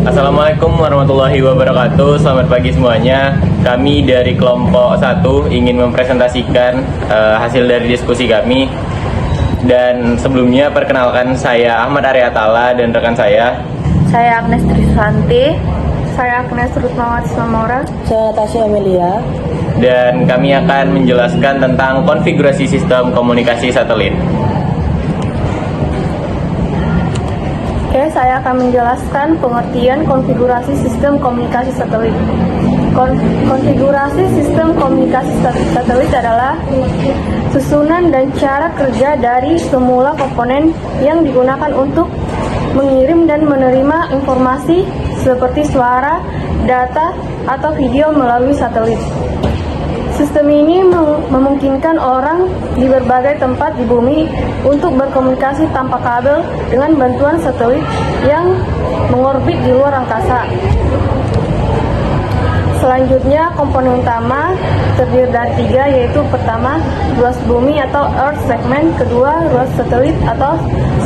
Assalamualaikum warahmatullahi wabarakatuh. Selamat pagi semuanya. Kami dari kelompok 1 ingin mempresentasikan hasil dari diskusi kami. Dan sebelumnya perkenalkan, saya Ahmad Aryatala dan rekan saya Agnes Trisanti. Saya Agnes Rutmawati Samora. Saya Tasya Amelia. Dan kami akan menjelaskan tentang konfigurasi sistem komunikasi satelit. Oke, saya akan menjelaskan pengertian konfigurasi sistem komunikasi satelit. Konfigurasi sistem komunikasi satelit adalah susunan dan cara kerja dari semula komponen yang digunakan untuk mengirim dan menerima informasi seperti suara, data, atau video melalui satelit. Sistem ini memungkinkan orang di berbagai tempat di bumi untuk berkomunikasi tanpa kabel dengan bantuan satelit yang mengorbit di luar angkasa. Selanjutnya, komponen utama terdiri dari 3, yaitu pertama, ruas bumi atau Earth segment, kedua, ruas satelit atau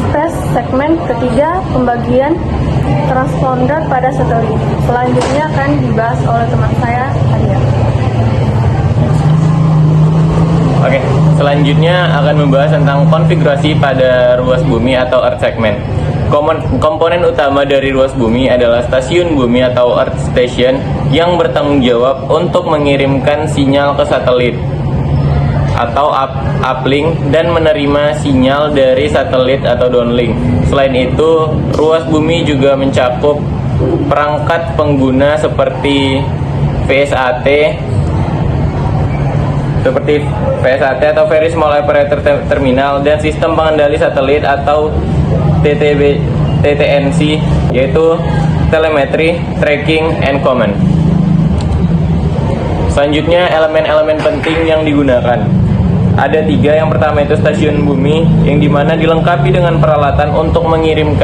Space segment, ketiga, pembagian transponder pada satelit. Selanjutnya akan dibahas oleh teman saya, Adia. Oke, selanjutnya akan membahas tentang konfigurasi pada ruas bumi atau Earth segment. Komponen utama dari ruas bumi adalah stasiun bumi atau Earth Station yang bertanggung jawab untuk mengirimkan sinyal ke satelit atau uplink dan menerima sinyal dari satelit atau downlink. Selain itu, ruas bumi juga mencakup perangkat pengguna seperti VSAT atau Very Small Operator Terminal dan sistem pengendali satelit atau TTNC, yaitu Telemetry, Tracking, and Command. Selanjutnya, elemen-elemen penting yang digunakan. Ada 3, yang pertama itu stasiun bumi, yang dimana dilengkapi dengan peralatan untuk mengirim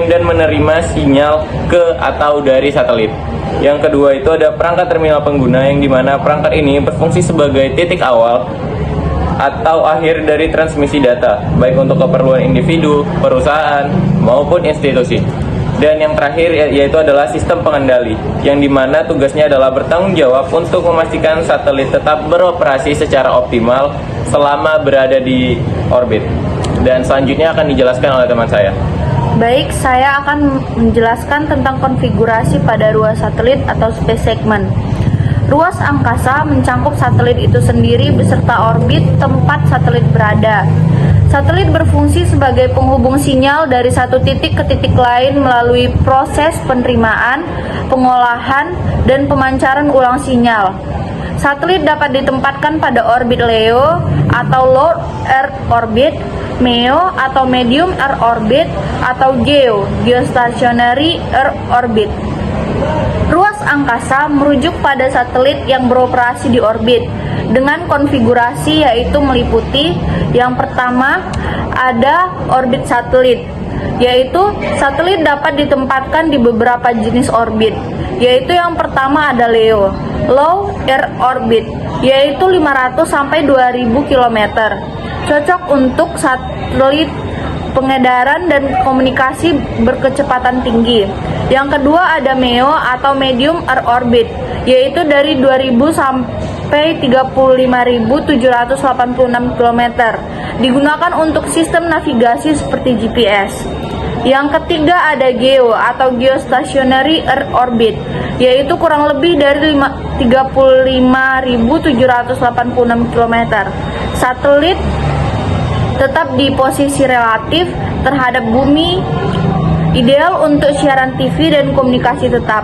dan menerima sinyal ke atau dari satelit. Yang kedua itu ada perangkat terminal pengguna, yang dimana perangkat ini berfungsi sebagai titik awal atau akhir dari transmisi data, baik untuk keperluan individu, perusahaan, maupun institusi. Dan yang terakhir yaitu adalah sistem pengendali, yang dimana tugasnya adalah bertanggung jawab untuk memastikan satelit tetap beroperasi secara optimal selama berada di orbit. Dan selanjutnya akan dijelaskan oleh teman saya. Baik, saya akan menjelaskan tentang konfigurasi pada ruas satelit atau space segment. Ruas angkasa mencangkup satelit itu sendiri beserta orbit tempat satelit berada. Satelit berfungsi sebagai penghubung sinyal dari satu titik ke titik lain melalui proses penerimaan, pengolahan, dan pemancaran ulang sinyal. Satelit dapat ditempatkan pada orbit LEO atau Low Earth Orbit, MEO atau Medium Earth Orbit, atau Geostationary Earth Orbit. Ruas angkasa merujuk pada satelit yang beroperasi di orbit dengan konfigurasi yaitu meliputi yang pertama ada orbit satelit, yaitu satelit dapat ditempatkan di beberapa jenis orbit, yaitu yang pertama ada LEO, Low Earth Orbit, yaitu 500 sampai 2000 km. Cocok untuk satelit pengedaran dan komunikasi berkecepatan tinggi. Yang kedua ada MEO atau Medium Earth Orbit, yaitu dari 2000 sampai 35.786 km. Digunakan untuk sistem navigasi seperti GPS. Yang ketiga ada GEO atau Geostationary Earth Orbit, yaitu kurang lebih dari 35.786 km. Satelit tetap di posisi relatif terhadap bumi, ideal untuk siaran TV dan komunikasi tetap.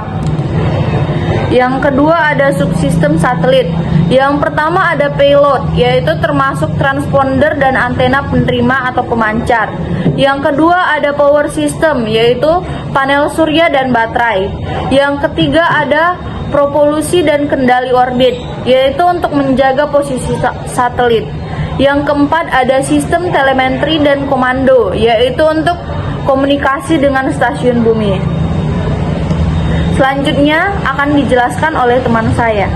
Yang kedua ada subsistem satelit. Yang pertama ada payload, yaitu termasuk transponder dan antena penerima atau pemancar. Yang kedua ada power system, yaitu panel surya dan baterai. Yang ketiga ada propulsi dan kendali orbit, yaitu untuk menjaga posisi satelit. Yang keempat ada sistem telemetri dan komando, yaitu untuk komunikasi dengan stasiun bumi. Selanjutnya akan dijelaskan oleh teman saya.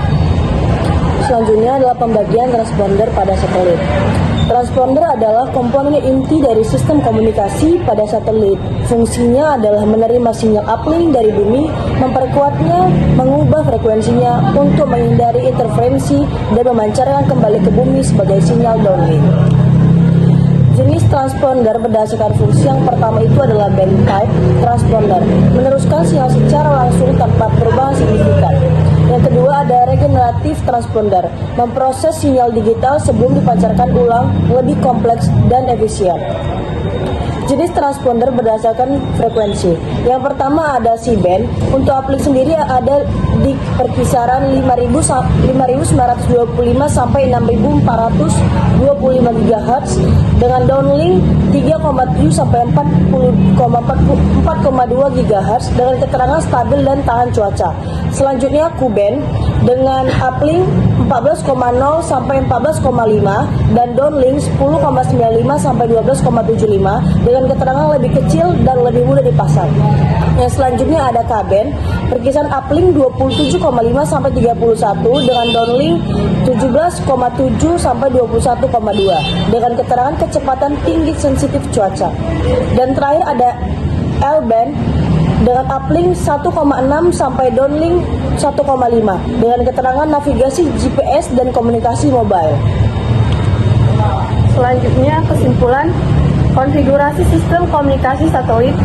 Selanjutnya adalah pembagian transponder pada satelit. Transponder adalah komponen inti dari sistem komunikasi pada satelit. Fungsinya adalah menerima sinyal uplink dari bumi, memperkuatnya, mengubah frekuensinya untuk menghindari interferensi dan memancarkan kembali ke bumi sebagai sinyal downlink. Jenis transponder berdasarkan fungsi yang pertama itu adalah band type transponder, meneruskan sinyal secara langsung tanpa perubahan signifikan. Yang kedua ada regeneratif transponder, memproses sinyal digital sebelum dipancarkan ulang, lebih kompleks dan efisien. Jenis transponder berdasarkan frekuensi. Yang pertama ada C-band. Untuk uplink sendiri ada di perkisaran 5.925 sampai 6.425 GHz dengan downlink 3,7 sampai 4,2 GHz dengan keterangan stabil dan tahan cuaca. Selanjutnya Q-band dengan uplink 14,0 sampai 14,5 dan downlink 10,95 sampai 12,75 dengan keterangan lebih kecil dan lebih mudah dipasang. Yang selanjutnya ada K-band, perkisaran uplink 27,5 sampai 31 dengan downlink 17,7 sampai 21,2 dengan keterangan kecepatan tinggi sensitif cuaca. Dan terakhir ada L-band dengan uplink 1,6 sampai downlink 1,5 dengan keterangan navigasi GPS dan komunikasi mobile. Selanjutnya kesimpulan, konfigurasi sistem komunikasi satelit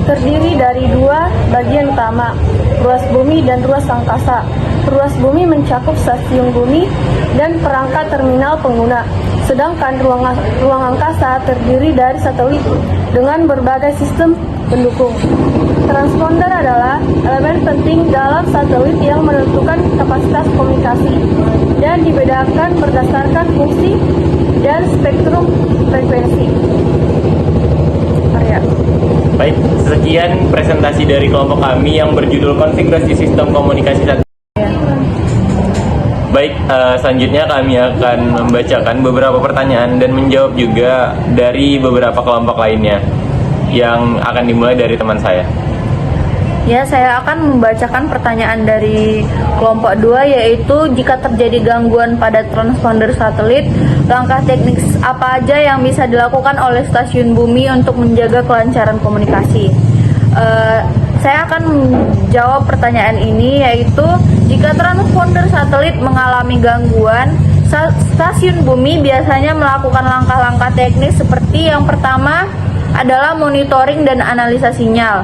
terdiri dari dua bagian utama, ruas bumi dan ruas angkasa. Ruas bumi mencakup stasiun bumi dan perangkat terminal pengguna, sedangkan ruang angkasa terdiri dari satelit dengan berbagai sistem pendukung. Transponder adalah elemen penting dalam satelit yang menentukan kapasitas komunikasi dan dibedakan berdasarkan fungsi dan spektrum frekuensi. Arya. Baik, sekian presentasi dari kelompok kami yang berjudul konfigurasi sistem komunikasi satelit. Baik, selanjutnya kami akan membacakan beberapa pertanyaan dan menjawab juga dari beberapa kelompok lainnya yang akan dimulai dari teman saya. Ya, saya akan membacakan pertanyaan dari kelompok 2, yaitu jika terjadi gangguan pada transponder satelit, langkah teknis apa aja yang bisa dilakukan oleh stasiun bumi untuk menjaga kelancaran komunikasi? Saya akan menjawab pertanyaan ini, yaitu jika transponder satelit mengalami gangguan, stasiun bumi biasanya melakukan langkah-langkah teknis seperti yang pertama adalah monitoring dan analisa sinyal,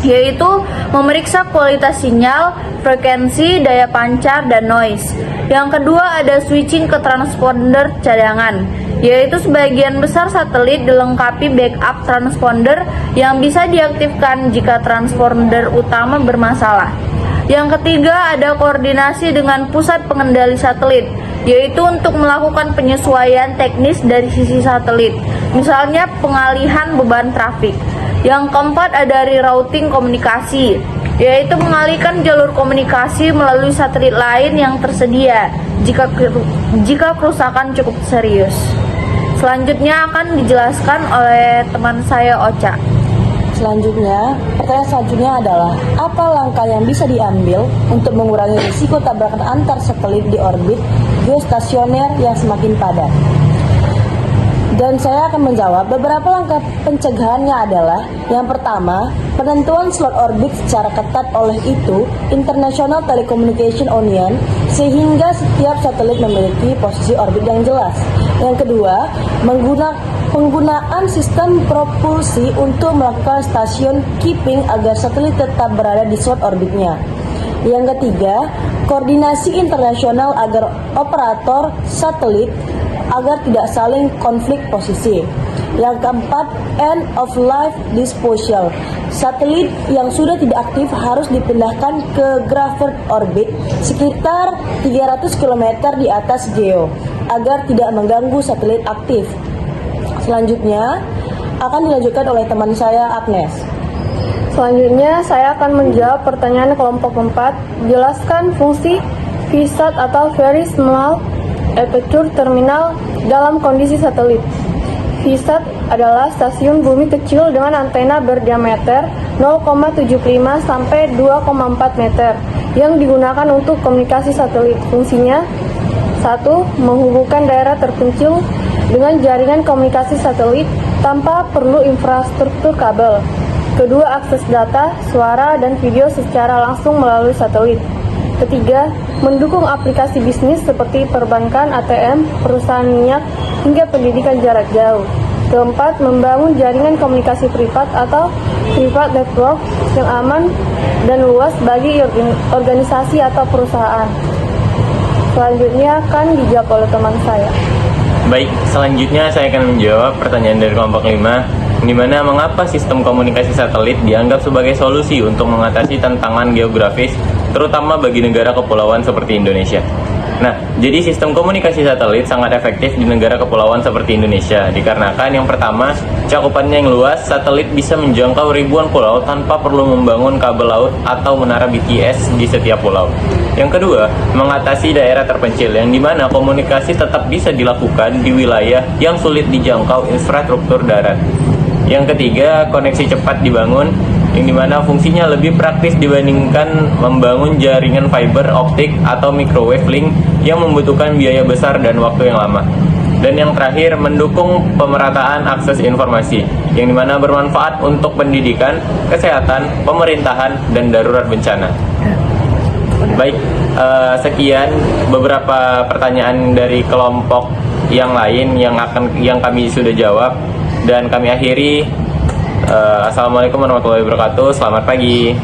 yaitu memeriksa kualitas sinyal, frekuensi, daya pancar, dan noise. Yang kedua ada switching ke transponder cadangan, yaitu sebagian besar satelit dilengkapi backup transponder yang bisa diaktifkan jika transponder utama bermasalah. Yang ketiga ada koordinasi dengan pusat pengendali satelit, yaitu untuk melakukan penyesuaian teknis dari sisi satelit, misalnya pengalihan beban trafik. Yang keempat ada rerouting komunikasi, yaitu mengalihkan jalur komunikasi melalui satelit lain yang tersedia jika kerusakan cukup serius. Selanjutnya akan dijelaskan oleh teman saya Ocha. Pertanyaan selanjutnya adalah apa langkah yang bisa diambil untuk mengurangi risiko tabrakan antar satelit di orbit geostasioner yang semakin padat? Dan saya akan menjawab beberapa langkah pencegahannya adalah yang pertama, penentuan slot orbit secara ketat, oleh itu International Telecommunication Union, sehingga setiap satelit memiliki posisi orbit yang jelas. Yang kedua, penggunaan sistem propulsi untuk melakukan station keeping agar satelit tetap berada di slot orbitnya. Yang ketiga, koordinasi internasional agar operator satelit agar tidak saling konflik posisi. Yang keempat, end of life disposal. Satelit yang sudah tidak aktif harus dipindahkan ke gravert orbit sekitar 300 km di atas geo agar tidak mengganggu satelit aktif. Selanjutnya akan dilanjutkan oleh teman saya Agnes. Selanjutnya saya akan menjawab pertanyaan kelompok 4. Jelaskan fungsi VSAT atau Very Small Aperture Terminal dalam kondisi satelit. VSAT adalah stasiun bumi kecil dengan antena berdiameter 0,75 sampai 2,4 meter yang digunakan untuk komunikasi satelit. Fungsinya 1. Menghubungkan daerah terpencil dengan jaringan komunikasi satelit tanpa perlu infrastruktur kabel. Kedua, akses data, suara, dan video secara langsung melalui satelit. Ketiga, mendukung aplikasi bisnis seperti perbankan, ATM, perusahaan minyak, hingga pendidikan jarak jauh. Keempat, membangun jaringan komunikasi privat atau private network yang aman dan luas bagi organisasi atau perusahaan. Selanjutnya akan dijawab oleh teman saya. Baik, selanjutnya saya akan menjawab pertanyaan dari kelompok 5, di mana mengapa sistem komunikasi satelit dianggap sebagai solusi untuk mengatasi tantangan geografis, terutama bagi negara kepulauan seperti Indonesia. Nah, jadi sistem komunikasi satelit sangat efektif di negara kepulauan seperti Indonesia, dikarenakan yang pertama, cakupannya yang luas, satelit bisa menjangkau ribuan pulau tanpa perlu membangun kabel laut atau menara BTS di setiap pulau. Yang kedua, mengatasi daerah terpencil, yang dimana komunikasi tetap bisa dilakukan di wilayah yang sulit dijangkau infrastruktur darat. Yang ketiga, koneksi cepat dibangun, yang dimana fungsinya lebih praktis dibandingkan membangun jaringan fiber optik atau microwave link yang membutuhkan biaya besar dan waktu yang lama. Dan yang terakhir, mendukung pemerataan akses informasi, yang dimana bermanfaat untuk pendidikan, kesehatan, pemerintahan, dan darurat bencana. Baik, sekian beberapa pertanyaan dari kelompok yang lain yang kami sudah jawab, dan kami akhiri. Assalamualaikum warahmatullahi wabarakatuh. Selamat pagi.